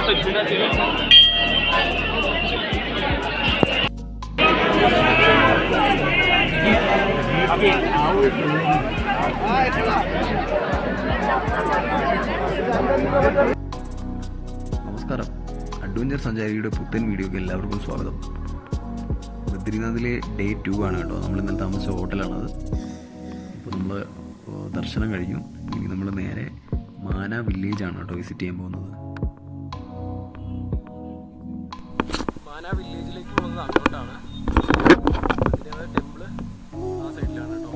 നമസ്കാരം, അഡ്വഞ്ചർ സഞ്ചാരിയുടെ പുത്തൻ വീഡിയോക്ക് എല്ലാവർക്കും സ്വാഗതം. ബദ്രിനാഥിലെ ഡേ 2 ആണ് കേട്ടോ. നമ്മൾ ഇന്നലെ താമസിച്ച ഹോട്ടലാണത്. അപ്പോൾ നമ്മൾ ദർശനം കഴിഞ്ഞു. ഇനി നമ്മൾ നേരെ മാന വില്ലേജാണ് കേട്ടോ വിസിറ്റ് ചെയ്യാൻ പോകുന്നത്. മാന വില്ലേജിലേക്ക് പോകുന്നത് അങ്ങോട്ടാണ്. ടെമ്പിള് ആ സൈഡിലാണ് കേട്ടോ.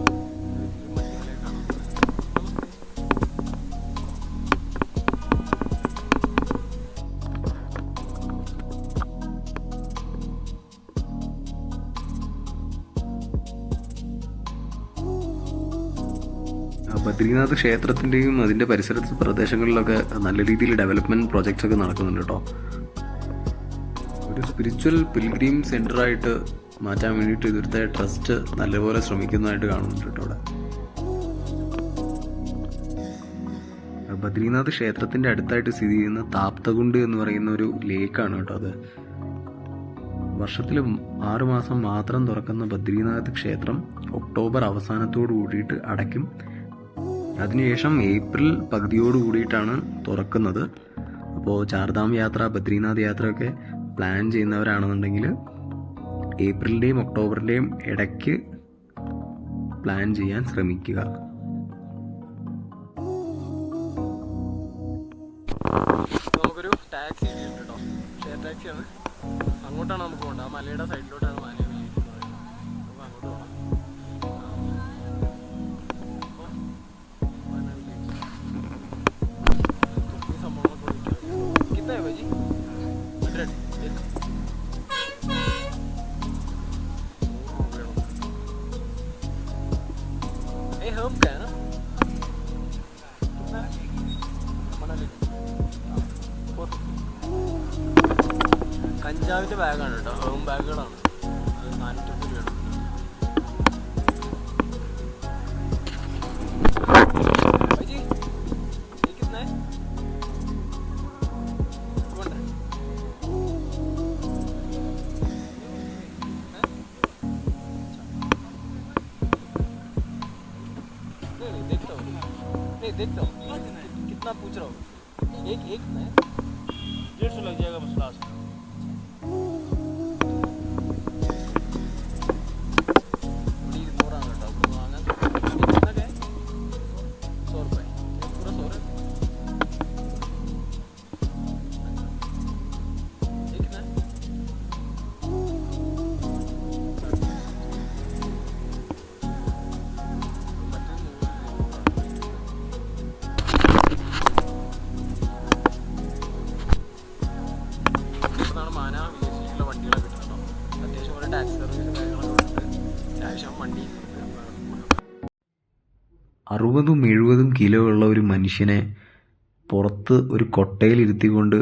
ബദ്രിനാഥ് ക്ഷേത്രത്തിൻ്റെയും അതിൻ്റെ പരിസര പ്രദേശങ്ങളിലൊക്കെ നല്ല രീതിയിൽ ഡെവലപ്മെൻറ്റ് പ്രോജക്ട്സ് ഒക്കെ നടക്കുന്നുണ്ട് കേട്ടോ. ഒരു സ്പിരിച്വൽ പിൽഗ്രീം സെൻ്ററായിട്ട് മാറ്റാൻ വേണ്ടിയിട്ട് ഇവിടുത്തെ ട്രസ്റ്റ് നല്ലപോലെ ശ്രമിക്കുന്നതായിട്ട് കാണുന്നുണ്ട് കേട്ടോ. അവിടെ ബദ്രിനാഥ് ക്ഷേത്രത്തിൻ്റെ അടുത്തായിട്ട് സ്ഥിതി ചെയ്യുന്ന താപ്തകുണ്ട് എന്ന് പറയുന്ന ഒരു ലേക്കാണ് കേട്ടോ അത്. വർഷത്തിൽ 6 മാസം മാത്രം തുറക്കുന്ന ബദ്രിനാഥ് ക്ഷേത്രം ഒക്ടോബർ അവസാനത്തോടു കൂടിയിട്ട് അടയ്ക്കും. അതിനുശേഷം ഏപ്രിൽ പകുതിയോട് കൂടിയിട്ടാണ് തുറക്കുന്നത്. അപ്പോൾ ചാർധാം യാത്ര, ബദ്രിനാഥ് യാത്രയൊക്കെ പ്ലാൻ ചെയ്യുന്നവരാണെന്നുണ്ടെങ്കിൽ ഏപ്രിലിൻ്റെയും ഒക്ടോബറിൻ്റെയും ഇടയ്ക്ക് പ്ലാൻ ചെയ്യാൻ ശ്രമിക്കുക. നമുക്കൊരു ടാക്സി ഉണ്ട് കേട്ടോ. ഷെയർ ടാക്സിയാണ്. അങ്ങോട്ടാണ് നമുക്ക് പോകേണ്ടത്. ആ മലയുടെ സൈഡിലോട്ടാണ് മാന വില്ലേജ്. നമുക്ക് അങ്ങോട്ട് പോകണം. कितना है भाई? 100. ये हम का है ना? कितना? मनाली. കഞ്ചാവിൻ്റെ ബാഗാണ് കേട്ടോ. ഹോം ബാഗുകളാണ്. അത് 450 രൂപയാണ്. देखता हूँ कितना पूछ रहा हूँ. एक कितना है? 150 लग जाएगा बस लास्ट. कितना क्या है? 100 रुपये. पूरा 100 है. ये कितना है? മാന വില്ലേജിലേക്കുള്ള വണ്ടികളൊക്കെ കിട്ടണം. അത്യാവശ്യം കുറേ ടാക്സി സർവീസും കാര്യങ്ങളൊക്കെ ഉണ്ട്. അത്യാവശ്യം വണ്ടി 60-70 കിലോ ഉള്ള ഒരു മനുഷ്യനെ പുറത്ത് ഒരു കൊട്ടയിലിരുത്തിക്കൊണ്ട്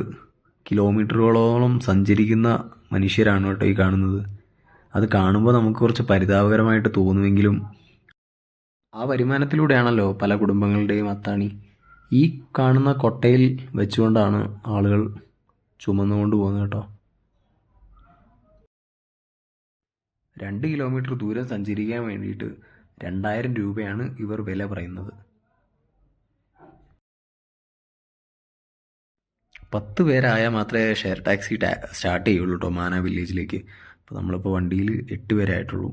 കിലോമീറ്ററുകളോളം സഞ്ചരിക്കുന്ന മനുഷ്യരാണ് കേട്ടോ ഈ കാണുന്നത്. അത് കാണുമ്പോൾ നമുക്ക് കുറച്ച് പരിതാപകരമായിട്ട് തോന്നുമെങ്കിലും ആ വരുമാനത്തിലൂടെയാണല്ലോ പല കുടുംബങ്ങളുടെയും അത്താണി. ഈ കാണുന്ന കൊട്ടയിൽ വെച്ചുകൊണ്ടാണ് ആളുകൾ ചുമന്നുകൊണ്ട് പോകുന്നത് കേട്ടോ. 2 കിലോമീറ്റർ ദൂരം സഞ്ചരിക്കാൻ വേണ്ടിയിട്ട് 2000 രൂപയാണ് ഇവർ വില പറയുന്നത്. 10 പേരായാൽ മാത്രമേ ഷെയർ ടാക്സി സ്റ്റാർട്ട് ചെയ്യുള്ളൂ കേട്ടോ മാന വില്ലേജിലേക്ക്. അപ്പോൾ നമ്മളിപ്പോൾ വണ്ടിയിൽ 8 പേരായിട്ടുള്ളൂ.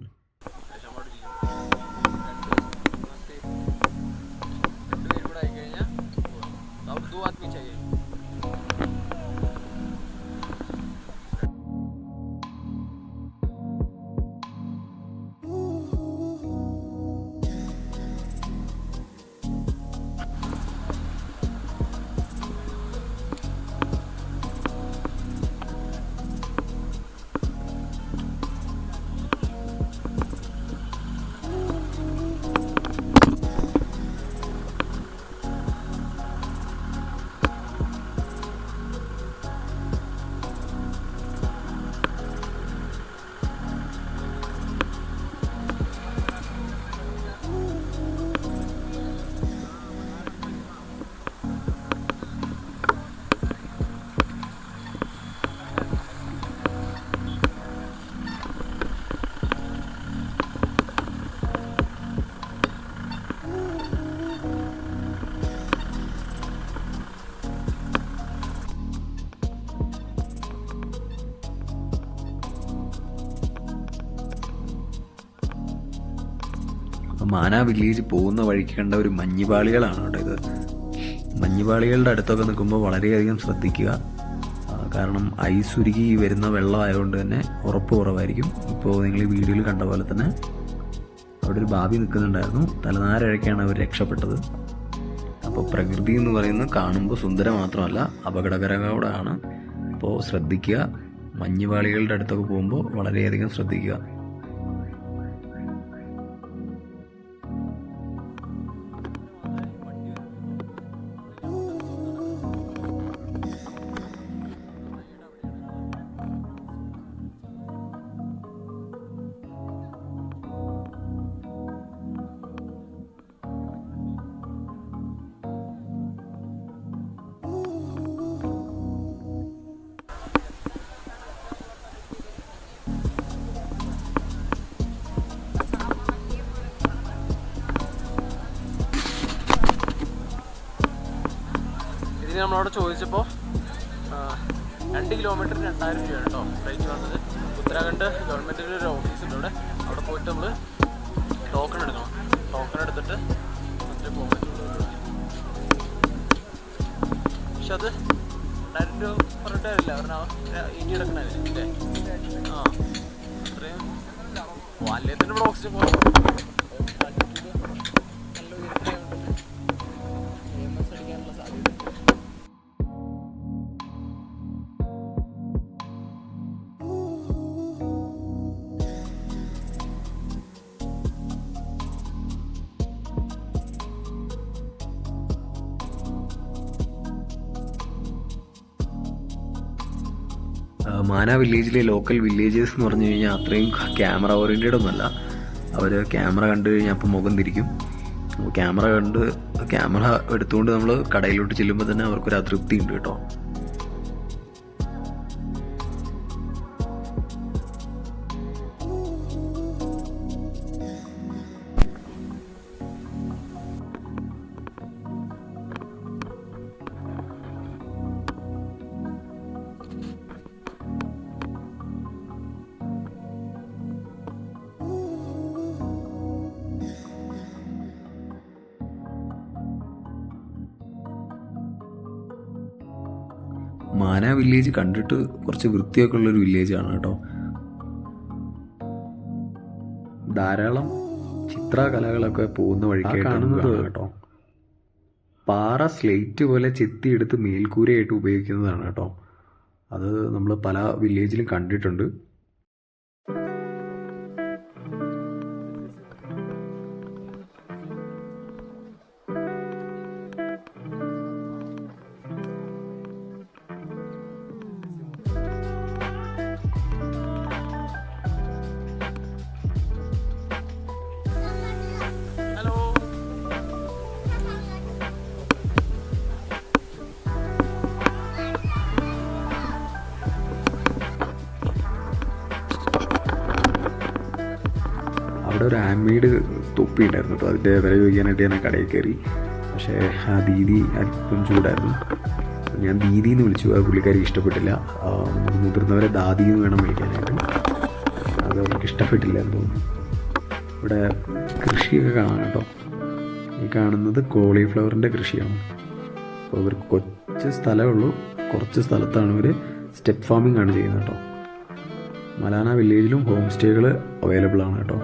മാന വില്ലേജ് പോകുന്ന വഴിക്ക് കണ്ട ഒരു മഞ്ഞുപാളികളാണ് കേട്ടോ ഇത്. മഞ്ഞുപാളികളുടെ അടുത്തൊക്കെ നിൽക്കുമ്പോൾ വളരെയധികം ശ്രദ്ധിക്കുക. കാരണം ഐസ് ഉരുകി വരുന്ന വെള്ളം ആയതുകൊണ്ട് തന്നെ ഉറപ്പ് കുറവായിരിക്കും. ഇപ്പോൾ നിങ്ങൾ ഈ വീഡിയോയിൽ കണ്ട പോലെ തന്നെ അവിടെ ഒരു ബാബി നിൽക്കുന്നുണ്ടായിരുന്നു. തലനാരിഴയ്ക്കാണ് അവർ രക്ഷപ്പെട്ടത്. അപ്പോൾ പ്രകൃതി എന്ന് പറയുന്നത് കാണുമ്പോൾ സുന്ദരം മാത്രമല്ല, അപകടകരമാണ്. അപ്പോൾ ശ്രദ്ധിക്കുക. മഞ്ഞുപാളികളുടെ അടുത്തൊക്കെ പോകുമ്പോൾ വളരെയധികം ശ്രദ്ധിക്കുക. ഇതിന് നമ്മളവിടെ ചോദിച്ചപ്പോൾ 2 കിലോമീറ്റർ 2000 രൂപയാണ് കേട്ടോ റേറ്റ് വന്നത്. ഉത്തരാഖണ്ഡ് ഗവൺമെൻറ്റിൻ്റെ ഒരു ഓഫീസുണ്ട് അവിടെ പോയിട്ട് നമ്മൾ ടോക്കൺ എടുക്കണം. ടോക്കൺ എടുത്തിട്ട് എന്നിട്ട് പോകാൻ പറ്റുള്ളൂ. പക്ഷെ അത് 2000 രൂപ പറഞ്ഞിട്ട് കാര്യമില്ല. കാരണം ഇനി എടുക്കണല്ലേ ആ അത്രയും വാല്യത്തിൻ്റെ ഇവിടെ ഓക്സിജൻ പോകാം. മാന വില്ലേജിലെ ലോക്കൽ വില്ലേജേഴ്സ് എന്ന് പറഞ്ഞു കഴിഞ്ഞാൽ അത്രയും ക്യാമറ ഓറിയൻറ്റഡ് ഒന്നുമല്ല. അവർ ക്യാമറ കണ്ടു കഴിഞ്ഞാൽ അപ്പം മുഖം തിരിക്കും. ക്യാമറ എടുത്തുകൊണ്ട് നമ്മൾ കടയിലോട്ട് ചെല്ലുമ്പോൾ തന്നെ അവർക്കൊരു അതൃപ്തി ഉണ്ട് കേട്ടോ. മാന വില്ലേജ് കണ്ടിട്ട് കുറച്ച് വൃത്തിയൊക്കെ ഉള്ളൊരു വില്ലേജാണ് കേട്ടോ. ധാരാളം ചിത്രകലകളൊക്കെ പോകുന്ന വഴിക്കാണ് കേട്ടോ. പാറ സ്ലേറ്റ് പോലെ ചെത്തിയെടുത്ത് മേൽക്കൂരയായിട്ട് ഉപയോഗിക്കുന്നതാണ് കേട്ടോ. അത് നമ്മൾ പല വില്ലേജിലും കണ്ടിട്ടുണ്ട്. അവിടെ ഒരു ആമീഡ് തൊപ്പി ഉണ്ടായിരുന്നു കേട്ടോ. അതിൻ്റെ വില ചോദിക്കാനായിട്ട് ഞാൻ കടയിൽ കയറി. പക്ഷേ ആ ദീദി അല്പം ചൂടായിരുന്നു. ഞാൻ ദീദി എന്ന് വിളിച്ചു. അത് പുള്ളിക്കാരി ഇഷ്ടപ്പെട്ടില്ല. മുതിർന്നവരെ ദാദി എന്ന് വേണം വിളിക്കാനായിട്ട്. അത് അവർക്ക് ഇഷ്ടപ്പെട്ടില്ല എന്ന് തോന്നുന്നു. ഇവിടെ കൃഷിയൊക്കെ കാണാം കേട്ടോ. ഈ കാണുന്നത് കോളിഫ്ലവറിൻ്റെ കൃഷിയാണ്. അപ്പോൾ ഇവർക്ക് കുറച്ച് സ്ഥലമേ ഉള്ളൂ. കുറച്ച് സ്ഥലത്താണ് ഇവർ സ്റ്റെപ്പ് ഫാമിംഗ് ആണ് ചെയ്യുന്നത് കേട്ടോ. മലാന വില്ലേജിലും ഹോം സ്റ്റേകൾ അവൈലബിൾ ആണ് കേട്ടോ.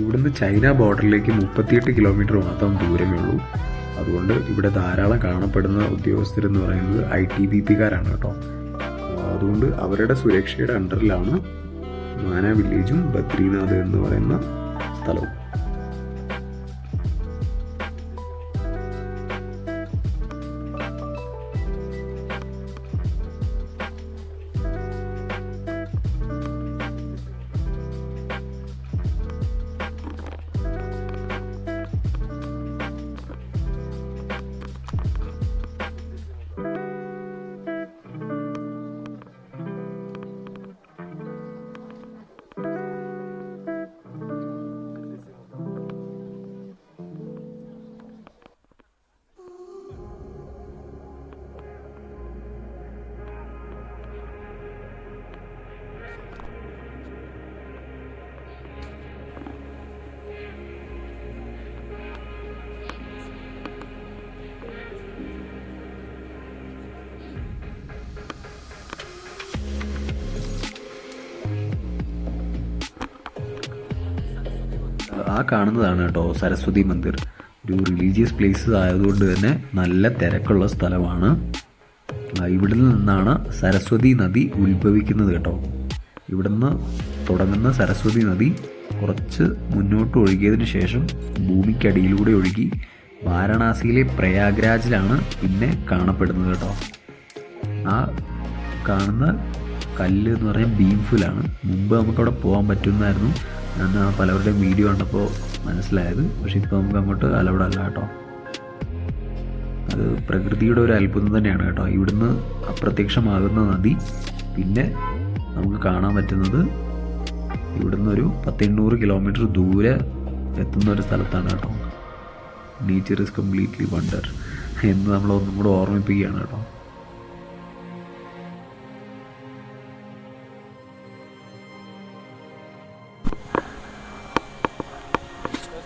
ഇവിടുന്ന് ചൈന ബോർഡറിലേക്ക് 38 കിലോമീറ്റർ മാത്രം ദൂരമേ ഉള്ളൂ. അതുകൊണ്ട് ഇവിടെ ധാരാളം കാണപ്പെടുന്ന ഉദ്യോഗസ്ഥരെന്ന് പറയുന്നത് ITBP-കാരാണ് കേട്ടോ. അതുകൊണ്ട് അവരുടെ സുരക്ഷയുടെ അണ്ടറിലാണ് മാന വില്ലേജും ബദ്രീനാഥ് എന്ന് പറയുന്ന സ്ഥലവും. ആ കാണുന്നതാണ് കേട്ടോ സരസ്വതി മന്ദിർ. ഒരു റിലീജിയസ് പ്ലേസ് ആയതുകൊണ്ട് തന്നെ നല്ല തിരക്കുള്ള സ്ഥലമാണ്. ഇവിടെ നിന്നാണ് സരസ്വതി നദി ഉത്ഭവിക്കുന്നത് കേട്ടോ. ഇവിടുന്ന് തുടങ്ങുന്ന സരസ്വതി നദി കുറച്ച് മുന്നോട്ട് ഒഴുകിയതിന് ശേഷം ഭൂമിക്കടിയിലൂടെ ഒഴുകി വാരണാസിയിലെ പ്രയാഗ്രാജിലാണ് പിന്നെ കാണപ്പെടുന്നത് കേട്ടോ. ആ കാണുന്ന കല്ല് എന്ന് പറഞ്ഞാൽ ഭീംഫുലാണ്. മുമ്പ് നമുക്കവിടെ പോകാൻ പറ്റുമായിരുന്നു. ഞാൻ പലവരുടെയും വീഡിയോ കണ്ടപ്പോൾ മനസ്സിലായത്. പക്ഷെ ഇപ്പോൾ നമുക്ക് അങ്ങോട്ട് അലൗഡ് അല്ല കേട്ടോ. അത് പ്രകൃതിയുടെ ഒരു അത്ഭുതം തന്നെയാണ് കേട്ടോ. ഇവിടുന്ന് അപ്രത്യക്ഷമാകുന്ന നദി പിന്നെ നമുക്ക് കാണാൻ പറ്റുന്നത് ഇവിടുന്ന് ഒരു 800 കിലോമീറ്റർ ദൂരെ എത്തുന്ന ഒരു സ്ഥലത്താണ് കേട്ടോ. നേച്ചർ ഇസ് കംപ്ലീറ്റ്ലി വണ്ടർ എന്ന് നമ്മളൊന്നും കൂടെ ഓർമ്മിപ്പിക്കുകയാണ് കേട്ടോ.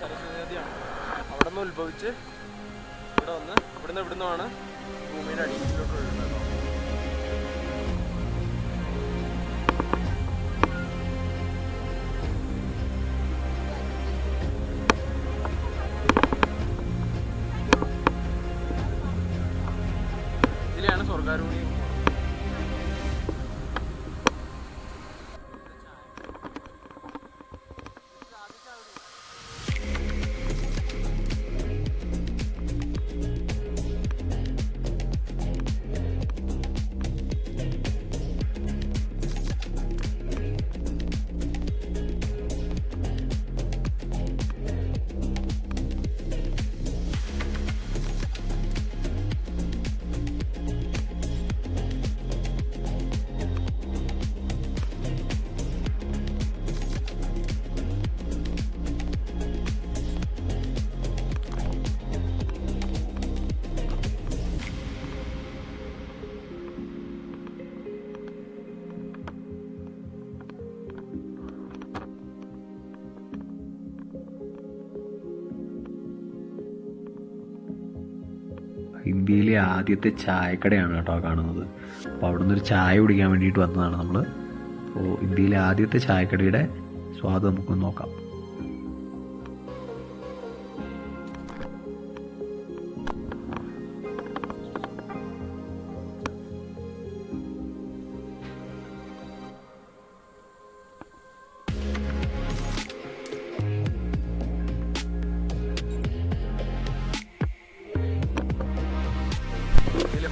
സരസ്വതി നദിയാണ് അവിടെ നിന്ന് ഉത്ഭവിച്ച് ഇവിടെ വന്ന് ഇവിടുന്നാണ് ഭൂമിയുടെ അടിയിലോട്ട് ഒഴുകുന്നത്. ഇതിലെയാണ് സ്വർഗാരോഹണി. ഇന്ത്യയിലെ ആദ്യത്തെ ചായക്കടയാണ് കേട്ടോ കാണുന്നത്. അപ്പോൾ അവിടെ നിന്നൊരു ചായ കുടിക്കാൻ വേണ്ടിയിട്ട് വന്നതാണ് നമ്മൾ. അപ്പോൾ ഇന്ത്യയിലെ ആദ്യത്തെ ചായക്കടയുടെ സ്വാദ് നമുക്കൊന്ന് നോക്കാം.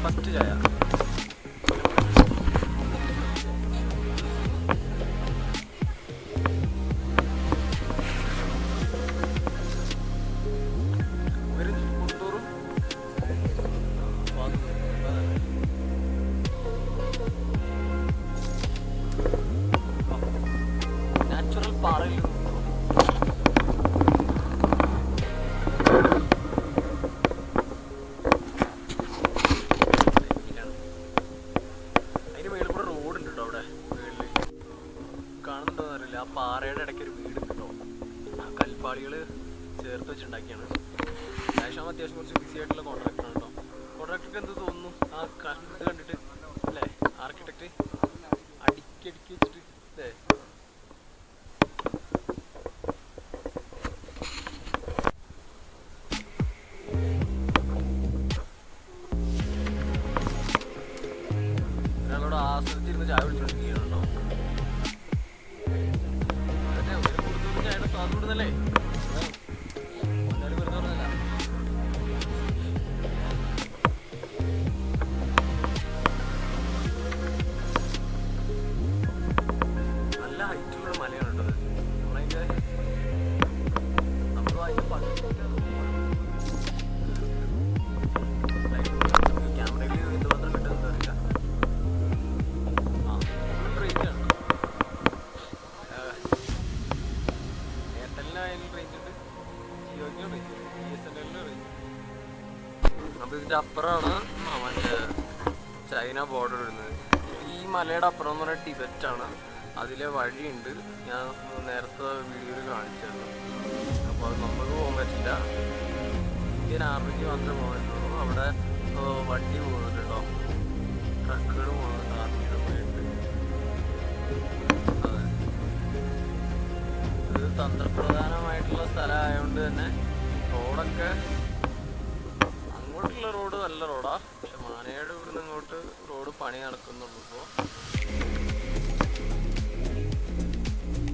ഫസ്റ്റ് ചായ കൊണ്ടൂറും നാച്ചുറൽ പാറയിൽ ആ പാറയുടെ ഇടയ്ക്ക് ഒരു വീട് ഉണ്ടോ. ആ കൽപ്പാളികൾ ചേർത്ത് വെച്ചുണ്ടാക്കിയാണ്. രാജാം അത്യാവശ്യം കുറച്ച് ബിസി ആയിട്ടുള്ള കോൺട്രാക്ടറാണ് കേട്ടോ. കോൺട്രാക്ടർക്ക് എന്ത് തോന്നുന്നു ആ ഇത് കണ്ടിട്ട് അല്ലേ? ആർക്കിടെക്റ്റ് അടുക്കി വെച്ചിട്ട് അല്ലേ? ഒരാളോട് ആസ്വദിച്ചിരുന്ന് ചായ വിളിച്ചോണ്ടിരിക്കുകയാണോ? അതുകൊണ്ടല്ലേ വെറുതെ പറഞ്ഞല്ല. നല്ല ഹൈറ്റുള്ള മലയാണ് കേട്ടത്. നമ്മളതിൻ്റെ നമ്മൾ അതിൻ്റെ ക്യാമറയിൽ എന്തുമാത്രം കിട്ടുന്നത് അറിയില്ല. ആ റേഞ്ചാണ് റേഞ്ച് ഉണ്ട്. ജിയോയ്ക്കും റേഞ്ച് ഉണ്ട്. BSNL range. അപ്പോൾ ഇതിൻ്റെ അപ്പുറമാണ് മറ്റേ ചൈന ബോർഡർ വരുന്നത്. ഈ മലയുടെ അപ്പുറം എന്ന് പറയുന്നത് ടിബറ്റാണ്. അതിലെ വഴിയുണ്ട്, ഞാൻ നേരത്തെ വീഡിയോയിൽ കാണിച്ചിരുന്നു. അപ്പോൾ അത് നമുക്ക് പോകാൻ പറ്റില്ല. ഇന്ത്യൻ ആർമിക്ക് മാത്രമേ പോകാൻ പറ്റുള്ളൂ. അവിടെ വണ്ടി പോകുന്നുണ്ട് കേട്ടോ, ട്രക്കുകൾ പോകുന്നുണ്ട് ആർമിയുടെ പോയിട്ട്. അതെ, ഇത് തന്ത്രപ്രധാനമായിട്ടുള്ള ആയിട്ടുള്ള സ്ഥലമായതുകൊണ്ട് തന്നെ റോഡൊക്കെ, അങ്ങോട്ടുള്ള റോഡ് നല്ല റോഡാ, പക്ഷെ മാനയുടെ ഇവിടുന്ന് ഇങ്ങോട്ട് റോഡ് പണി നടക്കുന്നുള്ളൂ ഇപ്പോൾ.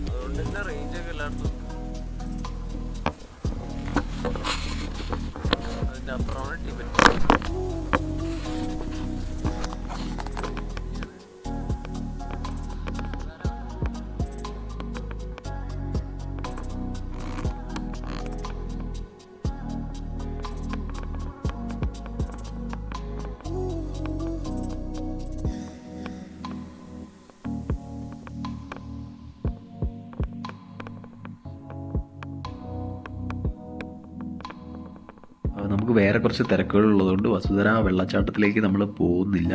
അതുകൊണ്ട് തന്നെ റേഞ്ചൊക്കെ എല്ലായിടത്തും. അതിൻ്റെ അപ്പുറമാണ് ടിബറ്റ്. നമുക്ക് വേറെ കുറച്ച് തിരക്കുകൾ ഉള്ളതുകൊണ്ട് വസുധര വെള്ളച്ചാട്ടത്തിലേക്ക് നമ്മൾ പോകുന്നില്ല.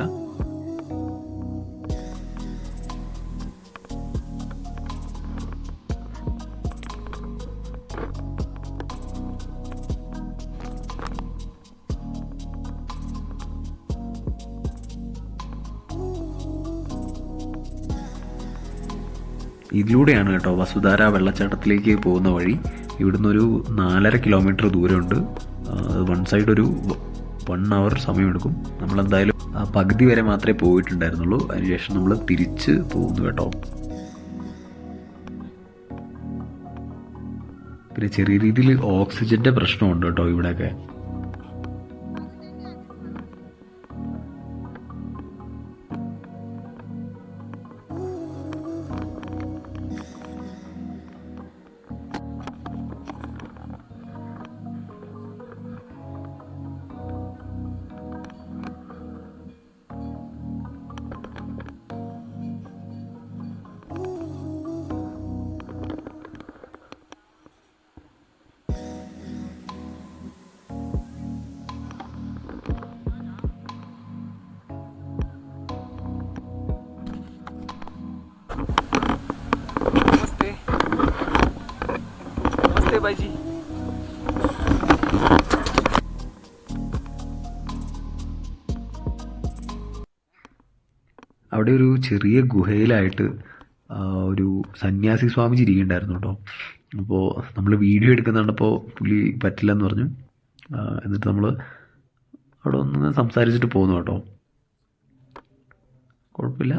ഇതിലൂടെയാണ് കേട്ടോ വസുധാര വെള്ളച്ചാട്ടത്തിലേക്ക് പോകുന്ന വഴി. ഇവിടുന്ന് ഒരു 4.5 കിലോമീറ്റർ ദൂരമുണ്ട്. വൺ സൈഡ് ഒരു 1 അവർ സമയമെടുക്കും. നമ്മളെന്തായാലും പകുതി വരെ മാത്രമേ പോയിട്ടുണ്ടായിരുന്നുള്ളൂ. അതിനുശേഷം നമ്മൾ തിരിച്ച് പോകുന്നു കേട്ടോ. പിന്നെ ചെറിയ രീതിയിൽ ഓക്സിജന്റെ പ്രശ്നമുണ്ട് കേട്ടോ ഇവിടെയൊക്കെ. ബാജി, അവിടെ ഒരു ചെറിയ ഗുഹയിലായിട്ട് ഒരു സന്യാസി സ്വാമിജി ഇരിക്കുന്നുണ്ടായിരുന്നു കേട്ടോ. അപ്പോൾ നമ്മൾ വീഡിയോ എടുക്കുന്നുണ്ടപ്പോൾ പുള്ളി പറ്റില്ലെന്ന് പറഞ്ഞു. എന്നിട്ട് നമ്മൾ അവിടെ ഒന്ന് സംസാരിച്ചിട്ട് പോന്നു കേട്ടോ. കുഴപ്പമില്ല,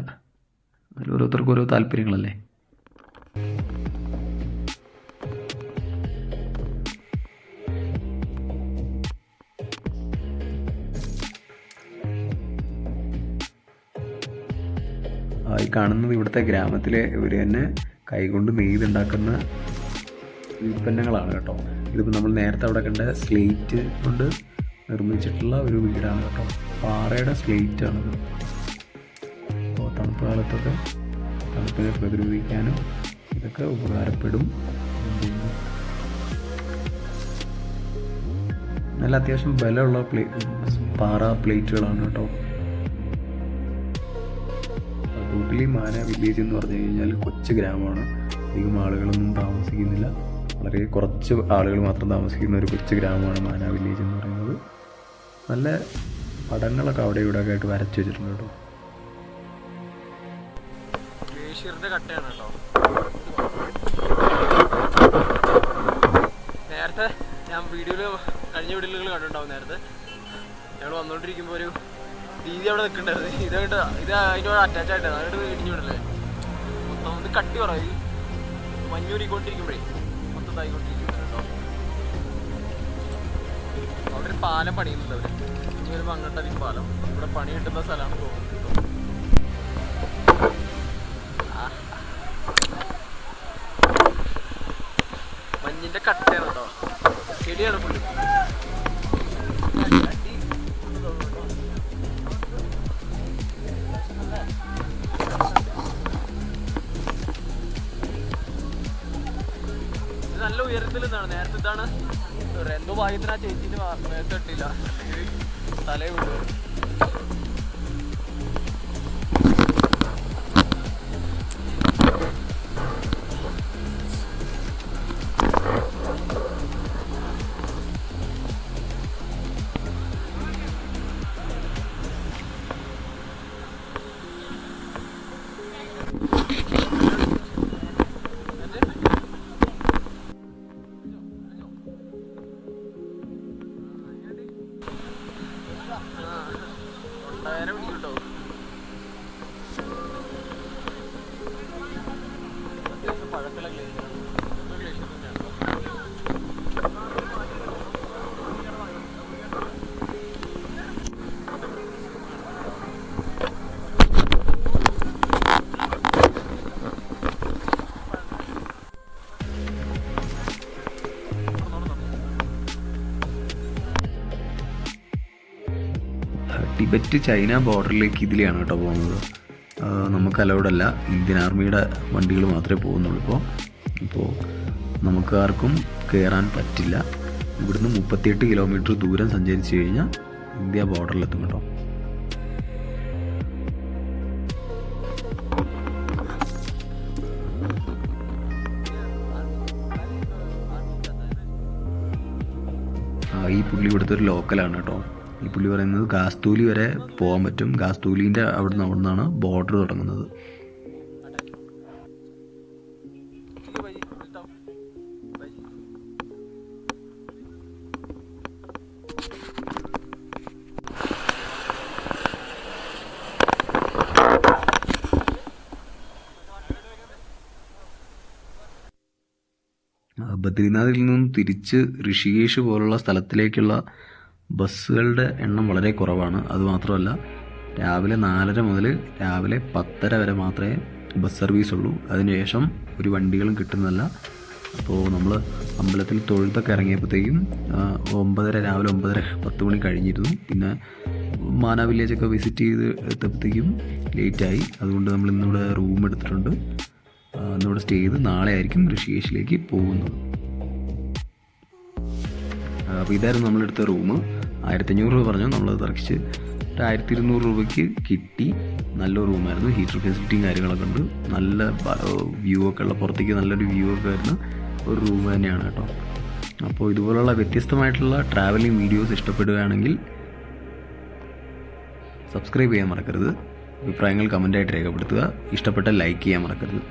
അതിൽ ഓരോരുത്തർക്കും ഓരോ താല്പര്യങ്ങളല്ലേ. ഈ കാണുന്നത് ഇവിടുത്തെ ഗ്രാമത്തിലെ ഇവർ തന്നെ കൈകൊണ്ട് നെയ്തുണ്ടാക്കുന്ന ഉൽപ്പന്നങ്ങളാണ് കേട്ടോ. ഇതിപ്പോൾ നമ്മൾ നേരത്തെ അവിടെ കണ്ട സ്ലേറ്റ് കൊണ്ട് നിർമ്മിച്ചിട്ടുള്ള ഒരു വീടാണ് കേട്ടോ. പാറയുടെ സ്ലേറ്റാണിത്. അപ്പോൾ തണുപ്പ് കാലത്തൊക്കെ തണുപ്പിനെ പ്രതിരോധിക്കാനും ഇതൊക്കെ ഉപകാരപ്പെടും. നല്ല അത്യാവശ്യം ബലമുള്ള പാറ പ്ലേറ്റുകളാണ് കേട്ടോ. ടോട്ടലി മാന വില്ലേജ് എന്ന് പറഞ്ഞു കഴിഞ്ഞാൽ കൊച്ചു ഗ്രാമമാണ്. അധികം ആളുകളൊന്നും താമസിക്കുന്നില്ല. വളരെ കുറച്ച് ആളുകൾ മാത്രം താമസിക്കുന്ന ഒരു കൊച്ചു ഗ്രാമമാണ് മാന വില്ലേജ് എന്ന് പറയുന്നത്. നല്ല പടങ്ങളൊക്കെ അവിടെ ഇവിടെ ഒക്കെ ആയിട്ട് വരച്ചു വെച്ചിട്ടുണ്ട് കേട്ടോ. ഗ്ലേഷ്യറിന്റെ കട്ടയാണ് കേട്ടോ. നേരത്തെ ഞാൻ കഴിഞ്ഞ വീഡിയോയിൽ കണ്ടിട്ടുണ്ടാവും. നേരത്തെ ഞങ്ങൾ വന്നുകൊണ്ടിരിക്കുമ്പോൾ ഒരു രീതി അവിടെ നിൽക്കണ്ടായിരുന്നു. ഇത് അതിനോട് അറ്റാച്ച് ആയിട്ട് അതുകൊണ്ട് ഇടിഞ്ഞു വിടല്ലേ. മൊത്തം ഒന്ന് കട്ടി കുറയും. മഞ്ഞൂരിക്കൊണ്ടിരിക്കുമ്പോഴേ മൊത്തം ഇതായിക്കൊണ്ടിരിക്കുന്നുണ്ട് കേട്ടോ. അവിടെ ഒരു പാലം പണിയുന്നുണ്ട്. അവർ ഇനി വരുമ്പോൾ അങ്ങോട്ടധികം പാലം ഇവിടെ പണി കിട്ടുന്ന സ്ഥലമാണ് തോന്നുന്നത് കേട്ടോ. മഞ്ഞിന്റെ കട്ടയാണ് കേട്ടോ. ചെടിയാണ് പുള്ളി. നല്ല ഉയരത്തിൽ നിന്നാണ്. നേരത്തെ ഇതാണ് എന്തോ ഭാഗ്യത്തിന് ആ ചേച്ചിന്റെ നേരത്തെ ഇട്ടില്ല, തലേ വീട്. പഴക്കമുള്ള ഗ്ലേഷ്യറാണ്. ഗ്ലേഷ്യർ തന്നെയാണ്. ടിബറ്റ് ചൈന ബോർഡറിലേക്ക് ഇതിലെയാണ് കേട്ടോ പോകുന്നത്. നമുക്ക് അലൗഡല്ല, ഇന്ത്യൻ ആർമിയുടെ വണ്ടികൾ മാത്രമേ പോകുന്നുള്ളൂ. ഇപ്പോൾ നമുക്ക് ആർക്കും കയറാൻ പറ്റില്ല. ഇവിടുന്ന് 38 കിലോമീറ്റർ ദൂരം സഞ്ചരിച്ച് കഴിഞ്ഞാൽ ഇന്ത്യ ബോർഡറിലെത്തും കേട്ടോ. ഈ പുള്ളി ഇവിടുത്തെ ഒരു ലോക്കലാണ് കേട്ടോ. ഈ പുള്ളി പറയുന്നത് ഗാസ്തൂലി വരെ പോകാൻ പറ്റും. ഗാസ്തൂലിൻ്റെ അവിടെ നിന്നാണ് ബോർഡർ തുടങ്ങുന്നത്. ബദ്രിനാഥിൽ നിന്നും തിരിച്ച് ഋഷികേശ് പോലുള്ള സ്ഥലത്തിലേക്കുള്ള ബസ്സുകളുടെ എണ്ണം വളരെ കുറവാണ്. അതുമാത്രമല്ല, രാവിലെ 4:30 മുതൽ രാവിലെ 10:30 വരെ മാത്രമേ ബസ് സർവീസ് ഉള്ളൂ. അതിനുശേഷം ഒരു വണ്ടികളും കിട്ടുന്നതല്ല. അപ്പോൾ നമ്മൾ അമ്പലത്തിൽ തൊഴുത്തൊക്കെ ഇറങ്ങിയപ്പോഴത്തേക്കും 9:30, രാവിലെ 9:30, 10 മണി കഴിഞ്ഞിരുന്നു. പിന്നെ മാന വില്ലേജൊക്കെ വിസിറ്റ് ചെയ്ത് എത്തപ്പോഴത്തേക്കും ലേറ്റായി. അതുകൊണ്ട് നമ്മൾ ഇന്നിവിടെ റൂം എടുത്തിട്ടുണ്ട്. ഇന്നിവിടെ സ്റ്റേ ചെയ്ത് നാളെ ആയിരിക്കും ഋഷികേശിലേക്ക് പോകുന്നത്. അപ്പോൾ ഇതായിരുന്നു നമ്മളെടുത്ത റൂം. 1500 രൂപ പറഞ്ഞു. നമ്മളത് തറക്കിച്ച് 1200 രൂപയ്ക്ക് കിട്ടി. നല്ലൊരു റൂമായിരുന്നു. ഹീറ്റർ ഫെസിലിറ്റിയും കാര്യങ്ങളൊക്കെ ഉണ്ട്. നല്ല വ്യൂ ഒക്കെ ഉള്ള, പുറത്തേക്ക് നല്ലൊരു വ്യൂ ഒക്കെ വരുന്ന ഒരു റൂം തന്നെയാണ് കേട്ടോ. അപ്പോൾ ഇതുപോലുള്ള വ്യത്യസ്തമായിട്ടുള്ള ട്രാവലിംഗ് വീഡിയോസ് ഇഷ്ടപ്പെടുകയാണെങ്കിൽ സബ്സ്ക്രൈബ് ചെയ്യാൻ മറക്കരുത്. അഭിപ്രായങ്ങൾ കമൻ്റായിട്ട് രേഖപ്പെടുത്തുക. ഇഷ്ടപ്പെട്ട ലൈക്ക് ചെയ്യാൻ മറക്കരുത്.